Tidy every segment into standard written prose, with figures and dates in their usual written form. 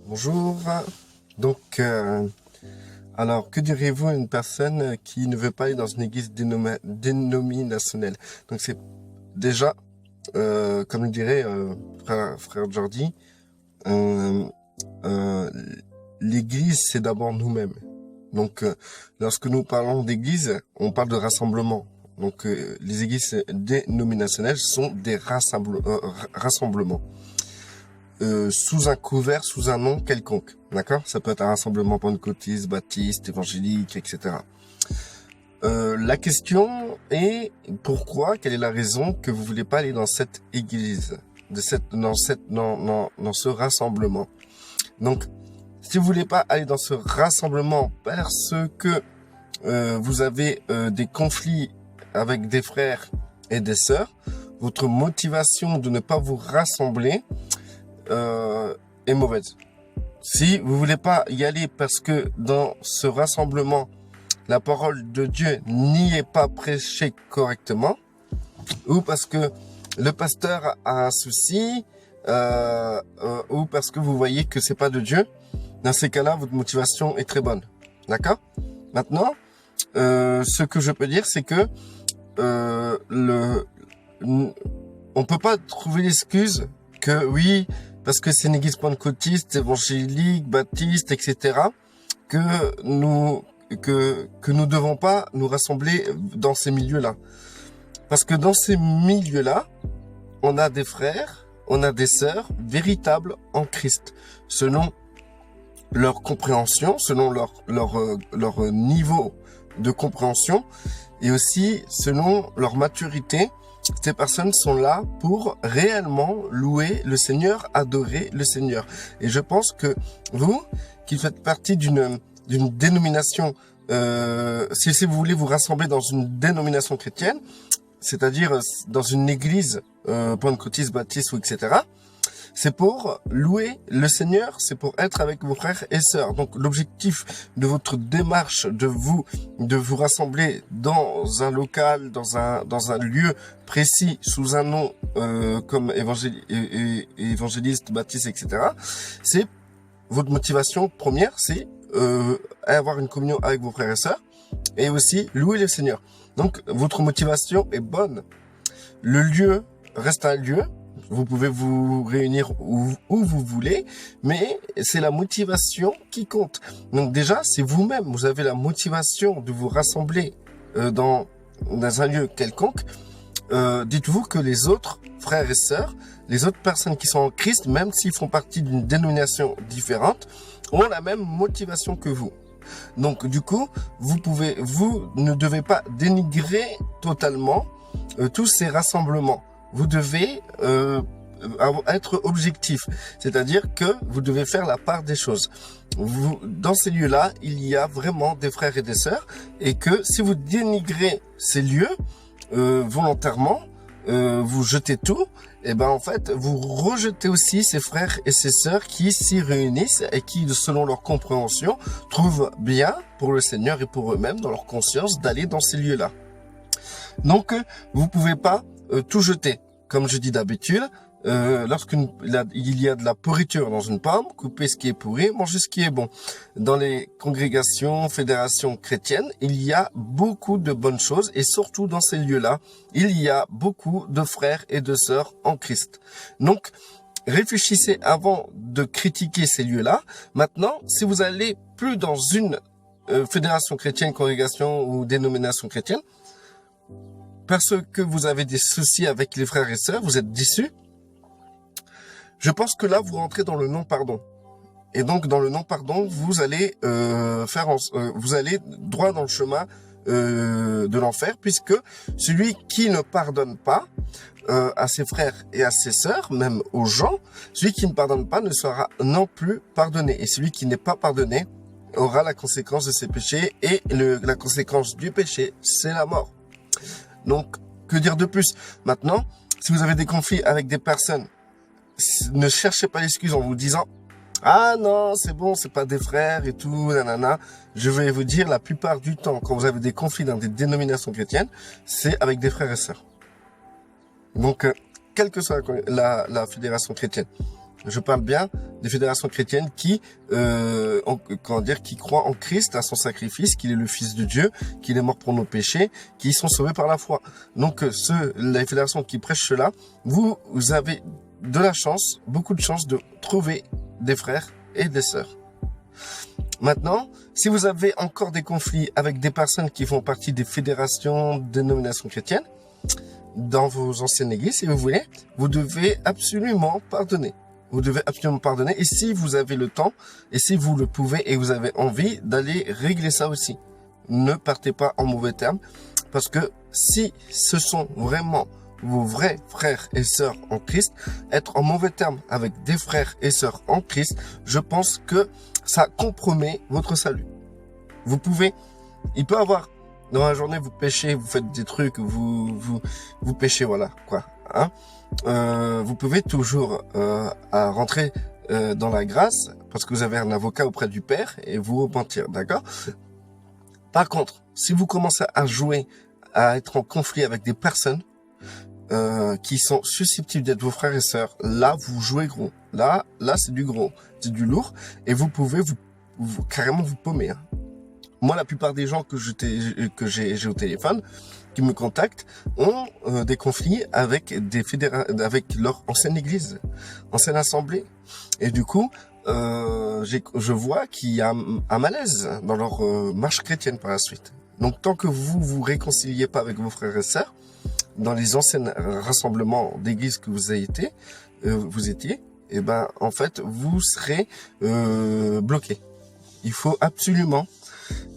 Bonjour. Donc, alors, que diriez-vous à une personne qui ne veut pas aller dans une église dénominationnelle? Donc, c'est déjà, comme le dirait frère Jordi, euh, euh, l'église, c'est d'abord nous-mêmes. Donc, lorsque nous parlons d'église, on parle de rassemblement. Donc, les églises dénominationnelles sont des rassemblements. Sous un couvert, sous un nom quelconque, d'accord? Ça peut être un rassemblement pentecôtiste, baptiste, évangélique, etc. La question est pourquoi, quelle est la raison que vous voulez pas aller dans cette église, dans ce rassemblement? Donc, si vous voulez pas aller dans ce rassemblement parce que vous avez des conflits avec des frères et des sœurs, votre motivation de ne pas vous rassembler est mauvaise. Si vous voulez pas y aller parce que dans ce rassemblement, la parole de Dieu n'y est pas prêchée correctement, ou parce que le pasteur a un souci, ou parce que vous voyez que c'est pas de Dieu, dans ces cas-là, votre motivation est très bonne. D'accord? Maintenant, ce que je peux dire, c'est que on peut pas trouver l'excuse que oui, parce que c'est une église pentecôtiste, évangélique, baptiste, etc., que nous devons pas nous rassembler dans ces milieux-là. Parce que dans ces milieux-là, on a des frères, on a des sœurs véritables en Christ, selon leur compréhension, selon leur niveau de compréhension, et aussi selon leur maturité. Ces personnes sont là pour réellement louer le Seigneur, adorer le Seigneur. Et je pense que vous, qui faites partie d'une dénomination, si vous voulez vous rassembler dans une dénomination chrétienne, c'est-à-dire dans une église pentecôtiste, baptiste ou etc., c'est pour louer le Seigneur, c'est pour être avec vos frères et sœurs. Donc l'objectif de votre démarche, de vous rassembler dans un local, dans un lieu précis, sous un nom comme évangéliste, baptiste, etc., c'est votre motivation première, c'est avoir une communion avec vos frères et sœurs, et aussi louer le Seigneur. Donc votre motivation est bonne. Le lieu reste un lieu. Vous pouvez vous réunir où vous voulez, mais c'est la motivation qui compte. Donc déjà, c'est vous-même. Vous avez la motivation de vous rassembler dans un lieu quelconque. Dites-vous que les autres frères et sœurs, les autres personnes qui sont en Christ, même s'ils font partie d'une dénomination différente, ont la même motivation que vous. Donc du coup, vous ne devez pas dénigrer totalement tous ces rassemblements. Vous devez être objectif, c'est-à-dire que vous devez faire la part des choses. Dans ces lieux-là, il y a vraiment des frères et des sœurs, et que si vous dénigrez ces lieux volontairement, vous jetez tout, et ben en fait vous rejetez aussi ces frères et ces sœurs qui s'y réunissent et qui, selon leur compréhension, trouvent bien pour le Seigneur et pour eux-mêmes dans leur conscience d'aller dans ces lieux-là. Donc vous pouvez pas tout jeter. Comme je dis d'habitude, lorsqu'il y a de la pourriture dans une pomme, coupez ce qui est pourri, mangez ce qui est bon. Dans les congrégations, fédérations chrétiennes, il y a beaucoup de bonnes choses, et surtout dans ces lieux-là, il y a beaucoup de frères et de sœurs en Christ. Donc, réfléchissez avant de critiquer ces lieux-là. Maintenant, si vous allez plus dans une fédération chrétienne, congrégation ou dénomination chrétienne, parce que vous avez des soucis avec les frères et sœurs, vous êtes déçus, je pense que là, vous rentrez dans le non-pardon. Et donc, dans le non-pardon, vous allez vous allez droit dans le chemin de l'enfer, puisque celui qui ne pardonne pas à ses frères et à ses sœurs, même aux gens, celui qui ne pardonne pas ne sera non plus pardonné. Et celui qui n'est pas pardonné aura la conséquence de ses péchés, et la conséquence du péché, c'est la mort. Donc, que dire de plus? Maintenant, si vous avez des conflits avec des personnes, ne cherchez pas l'excuse en vous disant « Ah non, c'est bon, c'est pas des frères et tout, nanana ». Je vais vous dire, la plupart du temps, quand vous avez des conflits dans des dénominations chrétiennes, c'est avec des frères et sœurs. Donc, quelle que soit la fédération chrétienne, Je parle bien des fédérations chrétiennes qui, qui croient en Christ, à son sacrifice, qu'il est le Fils de Dieu, qu'il est mort pour nos péchés, qui sont sauvés par la foi. Donc, les fédérations qui prêchent cela, vous avez de la chance, beaucoup de chance de trouver des frères et des sœurs. Maintenant, si vous avez encore des conflits avec des personnes qui font partie des fédérations, dénominations chrétiennes, dans vos anciennes églises, si vous voulez, vous devez absolument pardonner. Vous devez absolument pardonner. Et si vous avez le temps, et si vous le pouvez, et vous avez envie d'aller régler ça aussi, ne partez pas en mauvais termes, parce que si ce sont vraiment vos vrais frères et sœurs en Christ, être en mauvais termes avec des frères et sœurs en Christ, je pense que ça compromet votre salut. Vous pouvez, il peut avoir, dans la journée, vous péchez, vous faites des trucs, vous péchez, voilà, quoi, hein. Vous pouvez toujours à rentrer dans la grâce, parce que vous avez un avocat auprès du Père, et vous repentir, d'accord? Par contre, si vous commencez à jouer, à être en conflit avec des personnes qui sont susceptibles d'être vos frères et sœurs, là, vous jouez gros. Là, c'est du gros, c'est du lourd, et vous pouvez carrément vous paumer, hein. Moi, la plupart des gens que j'ai au téléphone, qui me contactent, ont des conflits avec avec leur ancienne église, ancienne assemblée. Et du coup, je vois qu'il y a un malaise dans leur marche chrétienne par la suite. Donc, tant que vous vous réconciliez pas avec vos frères et sœurs, dans les anciens rassemblements d'églises que vous étiez, et ben, en fait, vous serez bloqué. Il faut absolument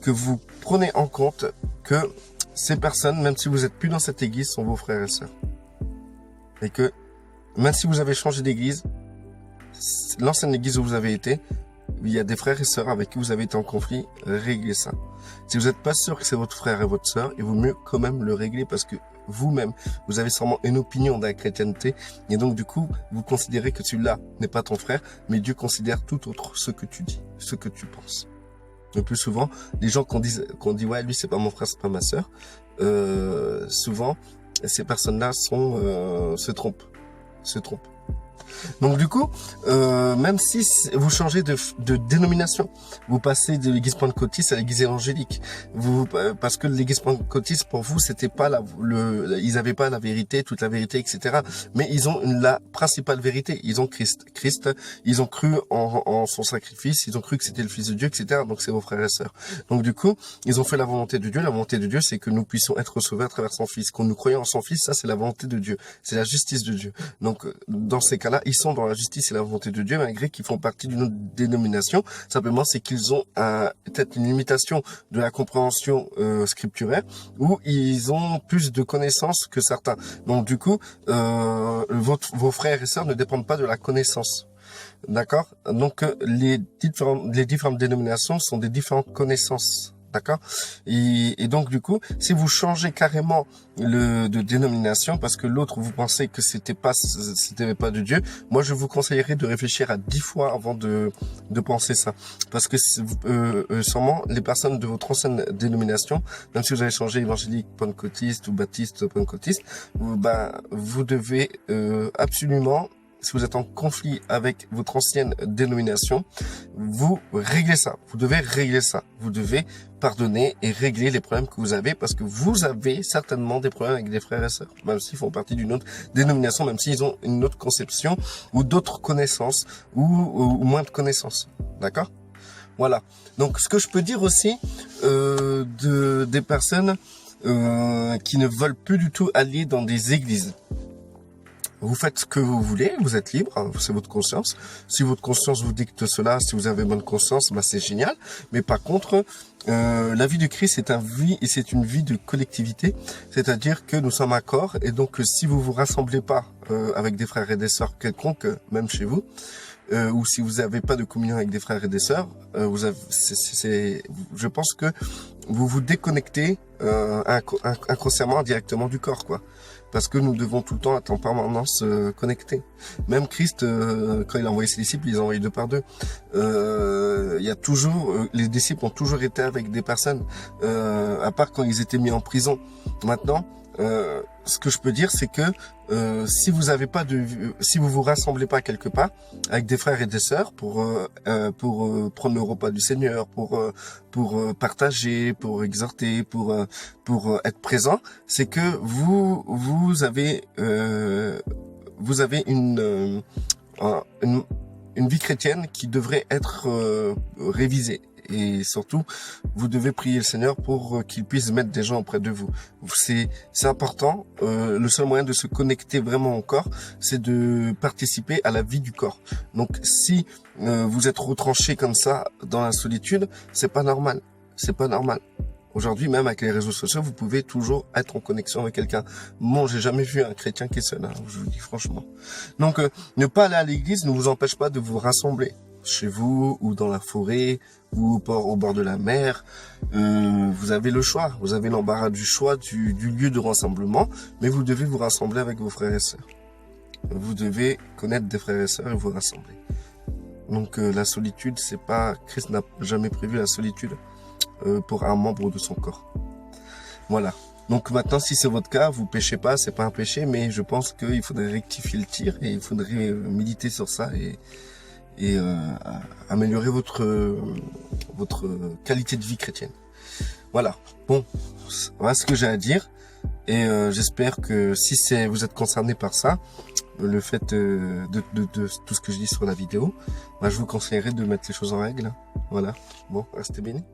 que vous prenez en compte que ces personnes, même si vous êtes plus dans cette église, sont vos frères et sœurs. Et que, même si vous avez changé d'église, l'ancienne église où vous avez été, il y a des frères et sœurs avec qui vous avez été en conflit, réglez ça. Si vous n'êtes pas sûr que c'est votre frère et votre sœur, il vaut mieux quand même le régler parce que vous-même, vous avez sûrement une opinion de la chrétienté et donc du coup, vous considérez que celui-là n'est pas ton frère, mais Dieu considère tout autre ce que tu dis, ce que tu penses. Le plus souvent, les gens qu'on dit ouais, lui c'est pas mon frère, c'est pas ma sœur, souvent ces personnes-là se trompent. Donc du coup, même si vous changez de dénomination, vous passez de l'église pentecôtiste à l'église évangélique, parce que l'église pentecôtiste pour vous c'était pas ils avaient pas la vérité, toute la vérité, etc. Mais ils ont la principale vérité, ils ont Christ, ils ont cru en son sacrifice, ils ont cru que c'était le Fils de Dieu, etc. Donc c'est vos frères et sœurs. Donc du coup, ils ont fait la volonté de Dieu. La volonté de Dieu, c'est que nous puissions être sauvés à travers son Fils. Quand nous croyons en son Fils, ça c'est la volonté de Dieu, c'est la justice de Dieu. Donc dans ces cas-là, ils sont dans la justice et la volonté de Dieu, malgré qu'ils font partie d'une autre dénomination. Simplement, c'est qu'ils ont peut-être une limitation de la compréhension scripturaire, où ils ont plus de connaissances que certains. Donc du coup, vos frères et sœurs ne dépendent pas de la connaissance. D'accord? Donc les différentes dénominations sont des différentes connaissances. D'accord? Et donc du coup, si vous changez carrément de dénomination parce que l'autre vous pensez que c'était pas de Dieu, moi je vous conseillerais de réfléchir à 10 fois avant de penser ça, parce que sûrement les personnes de votre ancienne dénomination, même si vous avez changé évangélique, pentecôtiste ou baptiste, pentecôtiste, vous devez absolument, si vous êtes en conflit avec votre ancienne dénomination, vous réglez ça. Vous devez régler ça. Vous devez pardonner et régler les problèmes que vous avez, parce que vous avez certainement des problèmes avec des frères et sœurs, même s'ils font partie d'une autre dénomination, même s'ils ont une autre conception ou d'autres connaissances ou moins de connaissances. D'accord? Voilà. Donc, ce que je peux dire aussi des personnes qui ne veulent plus du tout aller dans des églises. Vous faites ce que vous voulez, vous êtes libre, hein, c'est votre conscience. Si votre conscience vous dicte cela, si vous avez bonne conscience, c'est génial. Mais par contre, la vie du Christ, c'est une vie de collectivité, c'est-à-dire que nous sommes un corps, et donc si vous vous rassemblez pas avec des frères et des sœurs quelconques, même chez vous, ou si vous n'avez pas de communion avec des frères et des sœurs, je pense que vous vous déconnectez inconsciemment directement du corps, quoi. Parce que nous devons tout le temps être en permanence connectés. Même Christ, quand il a envoyé ses disciples, il les a envoyés 2 par 2. Il y a toujours, les disciples ont toujours été avec des personnes, à part quand ils étaient mis en prison. Maintenant, ce que je peux dire, c'est que si vous avez pas de, si vous vous rassemblez pas quelque part avec des frères et des sœurs pour prendre le repas du Seigneur, pour partager, pour exhorter, pour être présent, c'est que vous avez une vie chrétienne qui devrait être révisée. Et surtout, vous devez prier le Seigneur pour qu'il puisse mettre des gens auprès de vous. C'est important. Le seul moyen de se connecter vraiment au corps, c'est de participer à la vie du corps. Donc, si vous êtes retranché comme ça dans la solitude, c'est pas normal. C'est pas normal. Aujourd'hui, même avec les réseaux sociaux, vous pouvez toujours être en connexion avec quelqu'un. Bon, j'ai jamais vu un chrétien qui est seul, hein, je vous le dis franchement. Donc, ne pas aller à l'église ne vous empêche pas de vous rassembler chez vous ou dans la forêt ou au bord de la mer. Vous avez le choix, vous avez l'embarras du choix du lieu de rassemblement, mais vous devez vous rassembler avec vos frères et sœurs. Vous devez connaître des frères et sœurs et vous rassembler. Donc la solitude, c'est pas, Christ n'a jamais prévu la solitude pour un membre de son corps. Voilà. Donc maintenant, si c'est votre cas, vous péchez pas, c'est pas un péché, mais je pense qu'il faudrait rectifier le tir et il faudrait méditer sur ça et améliorer votre qualité de vie chrétienne. Voilà. Bon, voilà ce que j'ai à dire. Et j'espère que si vous êtes concerné par ça, le fait de tout ce que je dis sur la vidéo, bah, je vous conseillerais de mettre les choses en règle. Voilà. Bon, restez bénis.